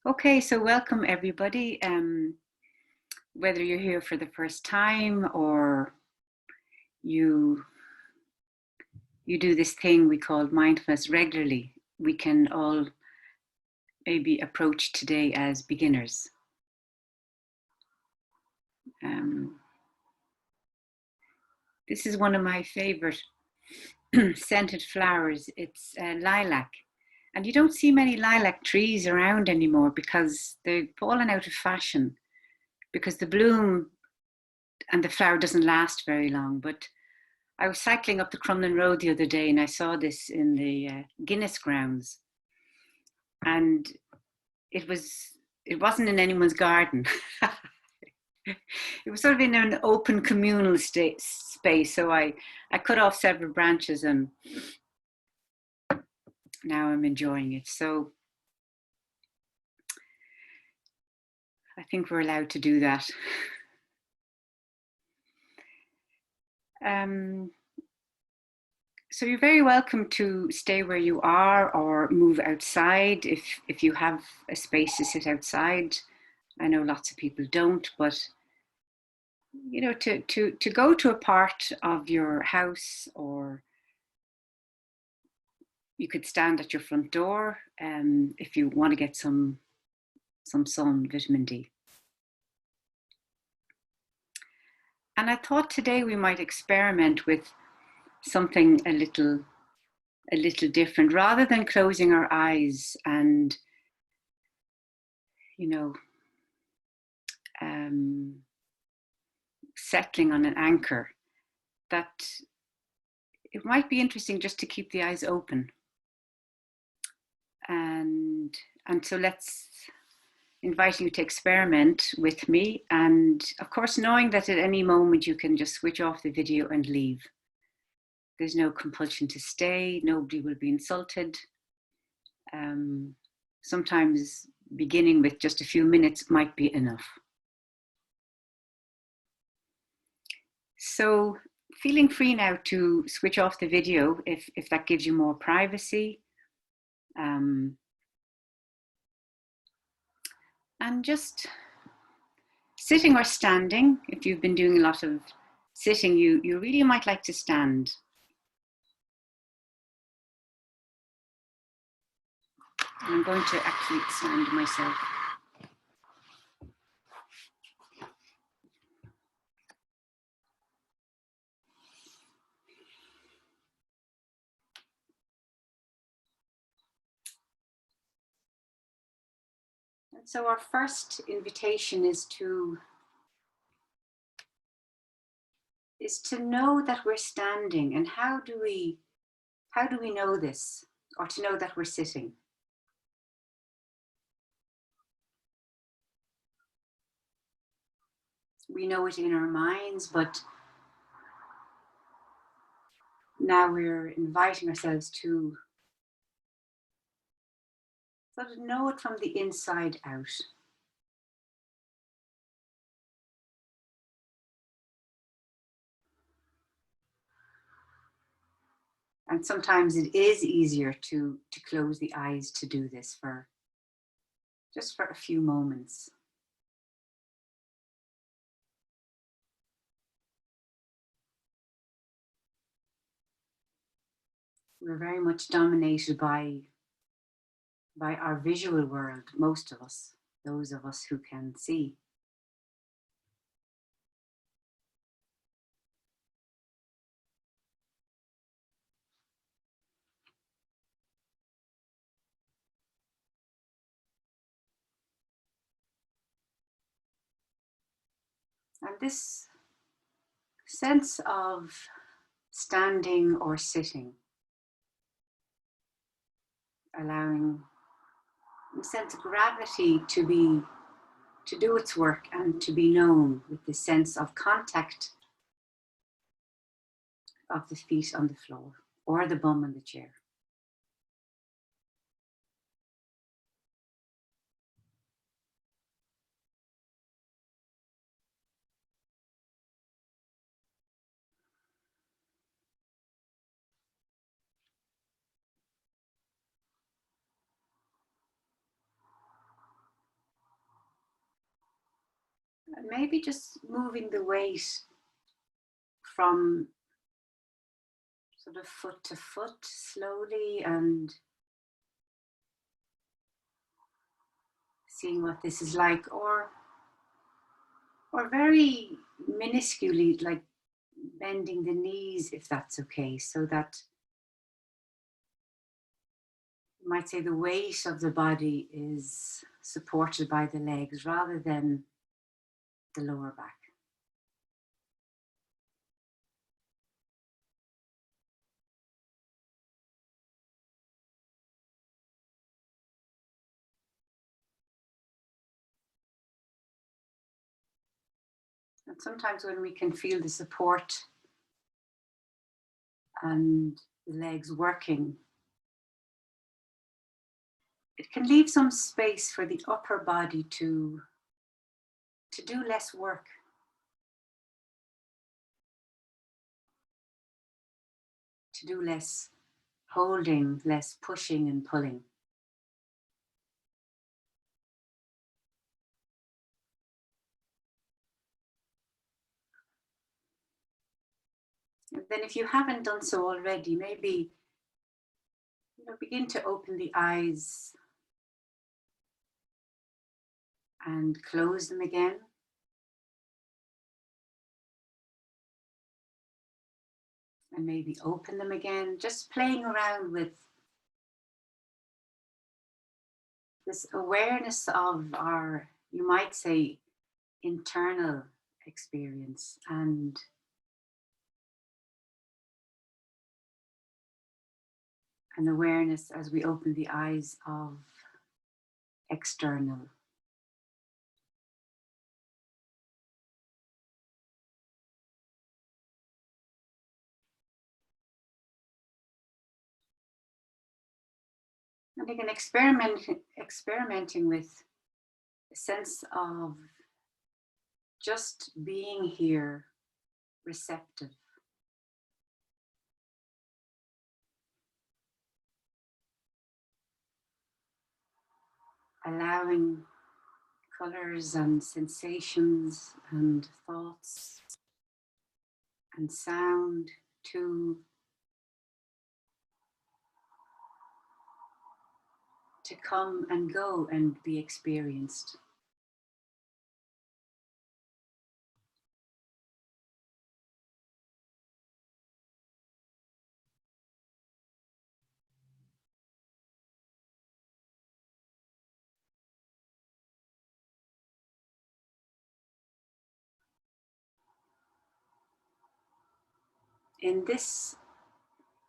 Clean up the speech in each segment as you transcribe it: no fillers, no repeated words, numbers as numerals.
Okay, so welcome everybody. Whether you're here for the first time or you do this thing we call mindfulness regularly, we can all maybe approach today as beginners. This is one of my favorite scented flowers. It's lilac. And you don't see many lilac trees around anymore because they've fallen out of fashion, because the bloom and the flower doesn't last very long. But I was cycling up the Crumlin Road the other day and I saw this in the Guinness grounds, and it wasn't in anyone's garden. It was sort of in an open communal space. So I cut off several branches and now I'm enjoying it. So I think we're allowed to do that. So you're very welcome to stay where you are or move outside if you have a space to sit outside. I know lots of people don't, but you know, to go to a part of your house, or you could stand at your front door if you want to get some sun, vitamin D. And I thought today we might experiment with something a little different, rather than closing our eyes and, you know, settling on an anchor, that it might be interesting just to keep the eyes open. And so let's invite you to experiment with me. And of course, knowing that at any moment you can just switch off the video and leave. There's no compulsion to stay. Nobody will be insulted. Sometimes beginning with just a few minutes might be enough. So feeling free now to switch off the video if that gives you more privacy. And just sitting or standing. If you've been doing a lot of sitting, you really might like to stand. I'm going to actually stand myself. And so our first invitation is to know that we're standing. And how do we know this, or to know that we're sitting? We know it in our minds, but now we're inviting ourselves to sort of know it from the inside out. And sometimes it is easier to close the eyes to do this for just for a few moments. We're very much dominated by our visual world, most of us, those of us who can see. And this sense of standing or sitting, allowing a sense of gravity to do its work and to be known, with the sense of contact of the feet on the floor or the bum on the chair. maybe just moving the weight from sort of foot to foot slowly and seeing what this is like, or very minusculely, like bending the knees, if that's okay, so that you might say the weight of the body is supported by the legs rather than the lower back. And sometimes when we can feel the support and the legs working, it can leave some space for the upper body to do less work. To do less holding, less pushing and pulling. And then if you haven't done so already, maybe begin to open the eyes and close them again. And maybe open them again, just playing around with this awareness of our, you might say, internal experience, and an awareness as we open the eyes of external. And again, experimenting with a sense of just being here, receptive. Allowing colors and sensations and thoughts and sound to come and go and be experienced.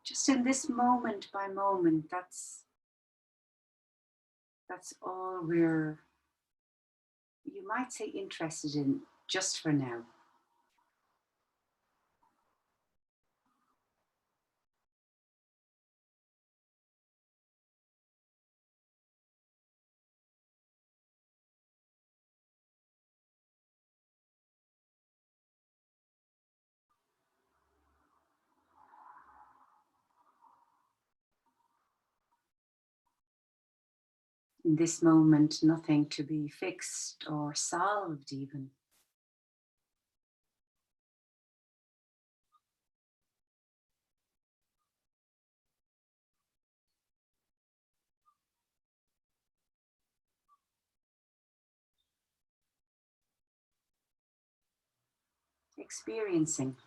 Just in this moment by moment, that's all we're, you might say, interested in just for now. In this moment, nothing to be fixed or solved even. Experiencing.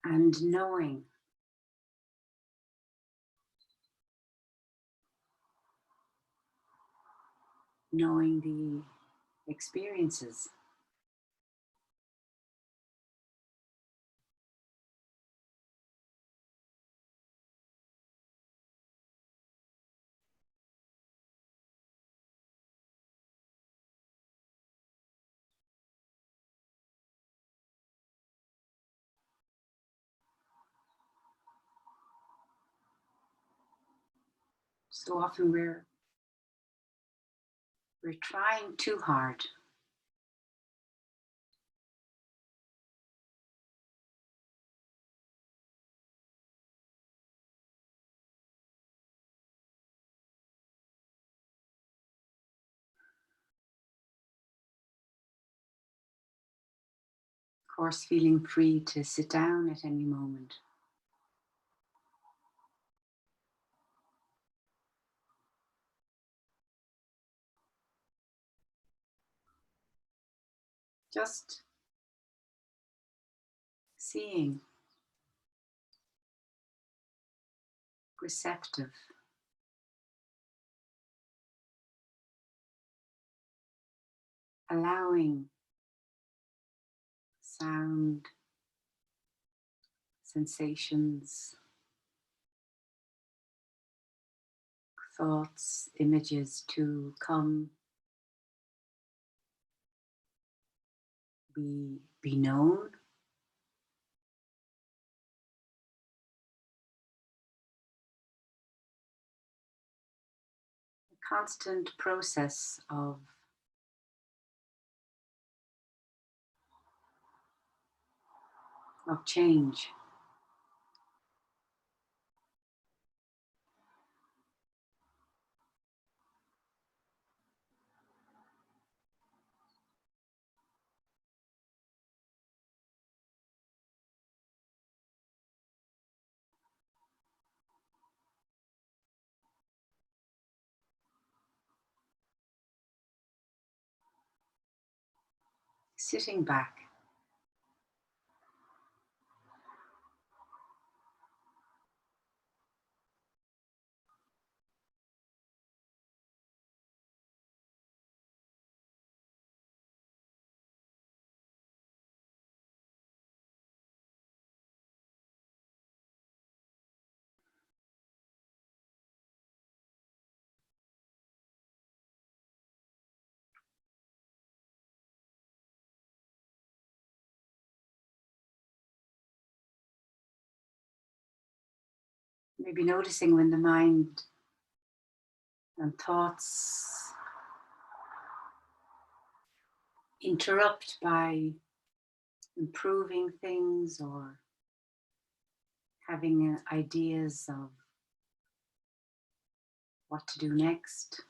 And knowing. Knowing the experiences. So often we're trying too hard. course, feeling free to sit down at any moment. Just seeing, receptive, allowing sound, sensations, thoughts, images to come, be known. A constant process of change. Sitting back, maybe noticing when the mind and thoughts interrupt by improving things or having ideas of what to do next.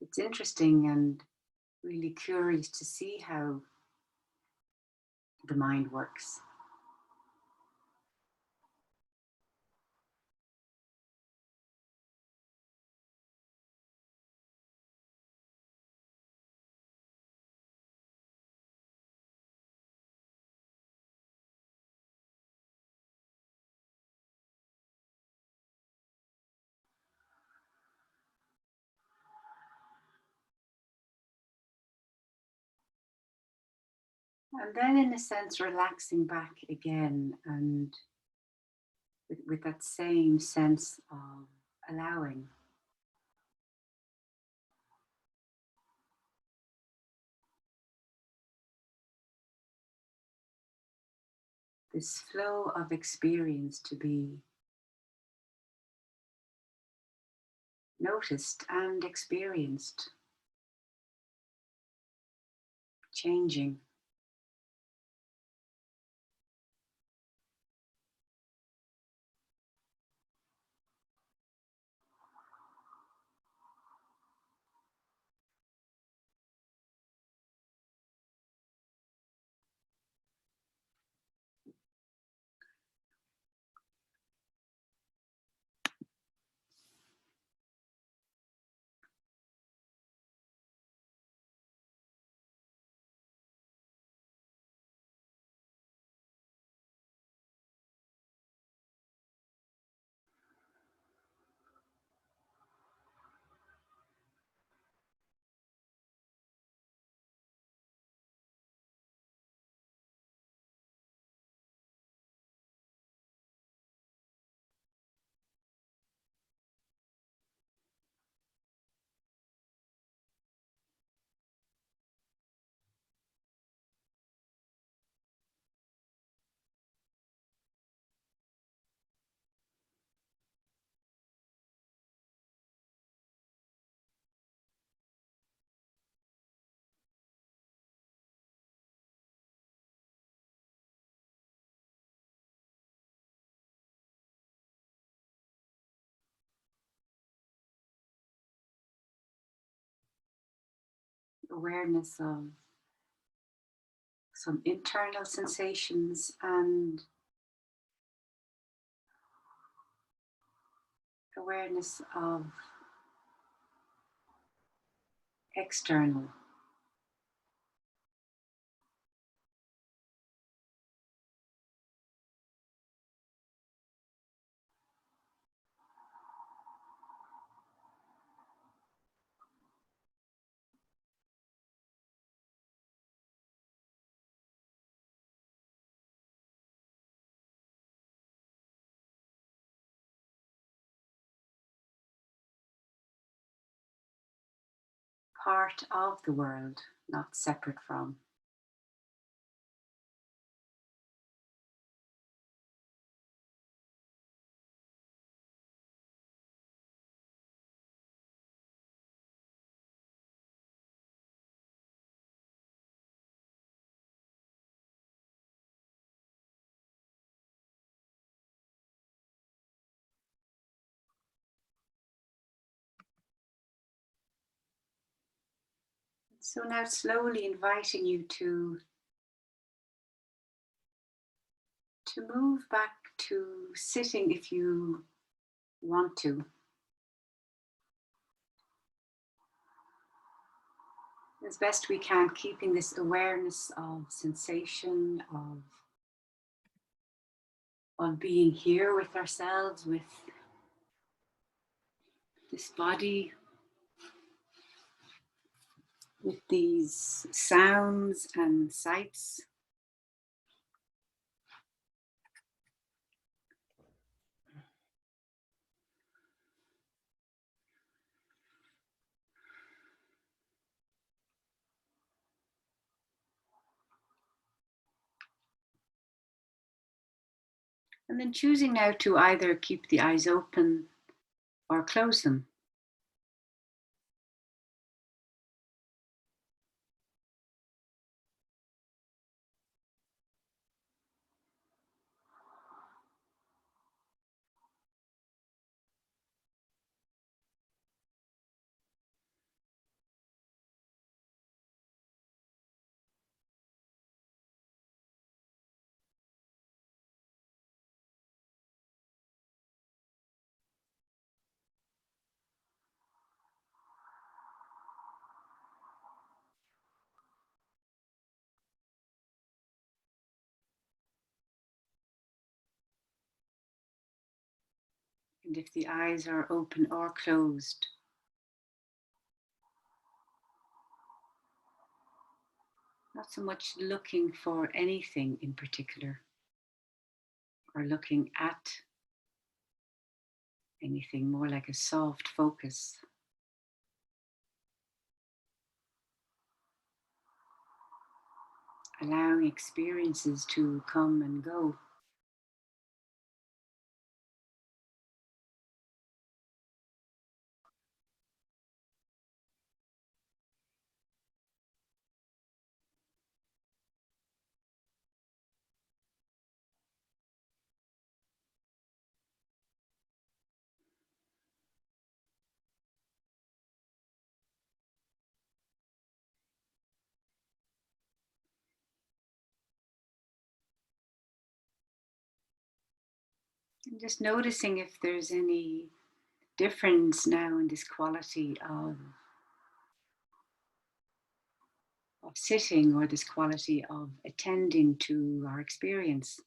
It's interesting and really curious to see how the mind works. And then, in a sense, relaxing back again and with that same sense of allowing. This flow of experience to be noticed and experienced, changing. awareness of some internal sensations and awareness of external. Part of the world, not separate from. So now slowly inviting you to move back to sitting if you want to. As best we can, keeping this awareness of sensation, of being here with ourselves, with this body, with these sounds and sights. And then choosing now to either keep the eyes open or close them. And if the eyes are open or closed, not so much looking for anything in particular or looking at anything, more like a soft focus. Allowing experiences to come and go. And just noticing if there's any difference now in this quality of sitting or this quality of attending to our experience.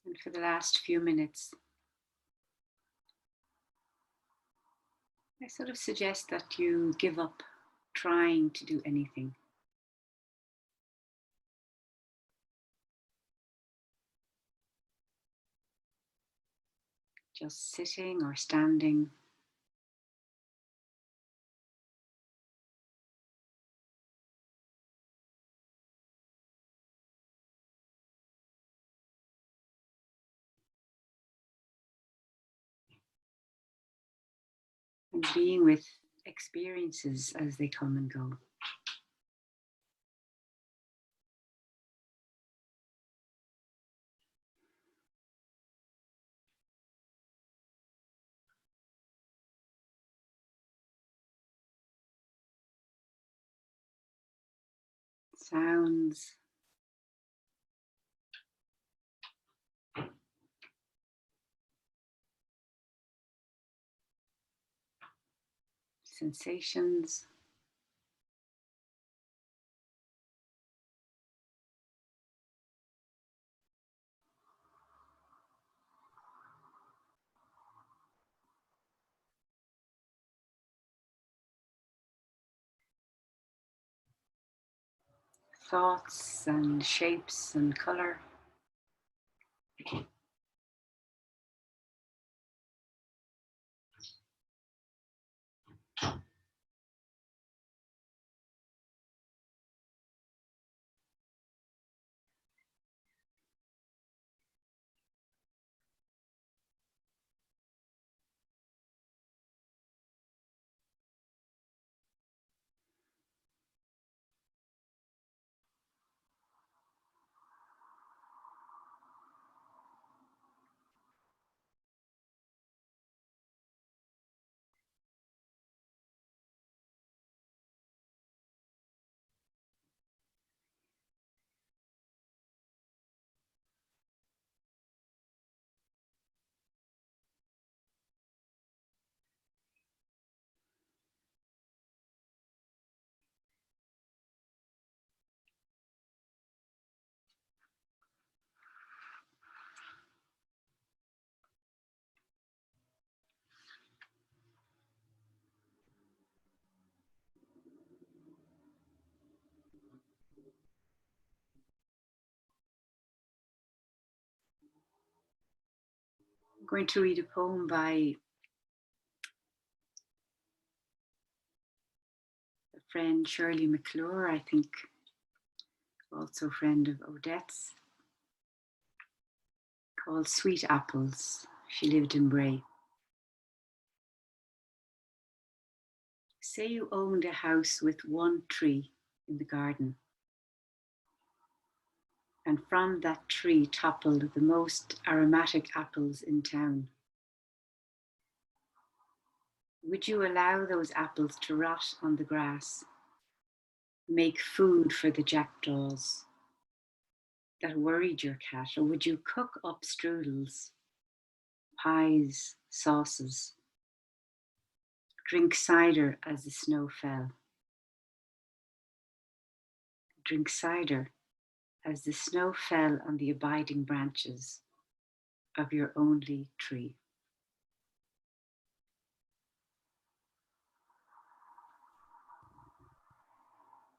And for the last few minutes, I sort of suggest that you give up trying to do anything. Just sitting or standing, and being with experiences as they come and go. Sounds, sensations, thoughts and shapes and color. I'm going to read a poem by a friend, Shirley McClure, I think also a friend of Odette's, called Sweet Apples. She lived in Bray. Say you owned a house with one tree in the garden, and from that tree toppled the most aromatic apples in town. Would you allow those apples to rot on the grass, make food for the jackdaws that worried your cat, or would you cook up strudels, pies, sauces, drink cider as the snow fell? Drink cider as the snow fell on the abiding branches of your only tree.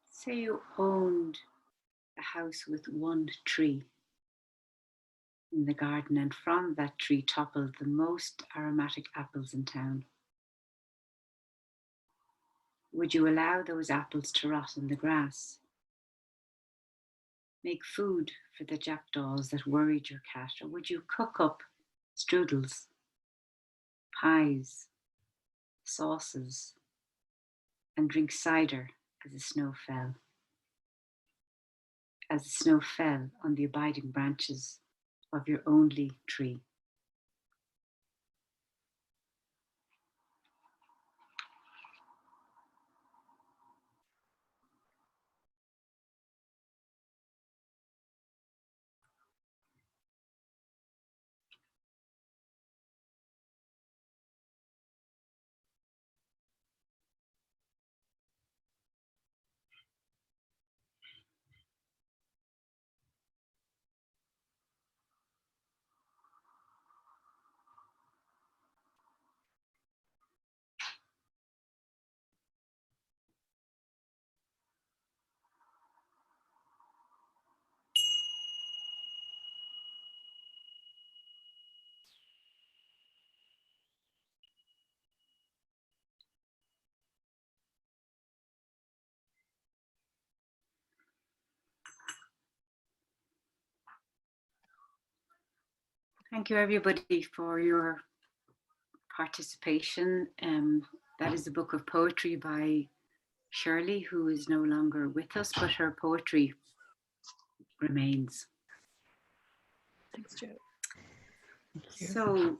Say you owned a house with one tree in the garden, and from that tree toppled the most aromatic apples in town. Would you allow those apples to rot in the grass, make food for the jackdaws that worried your cat, or would you cook up strudels, pies, sauces, and drink cider as the snow fell? As the snow fell on the abiding branches of your only tree. Thank you, everybody, for your participation. That is a book of poetry by Shirley, who is no longer with us, but her poetry remains. Thanks, Jo. Thank you. So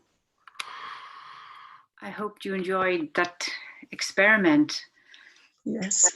I hope you enjoyed that experiment. Yes.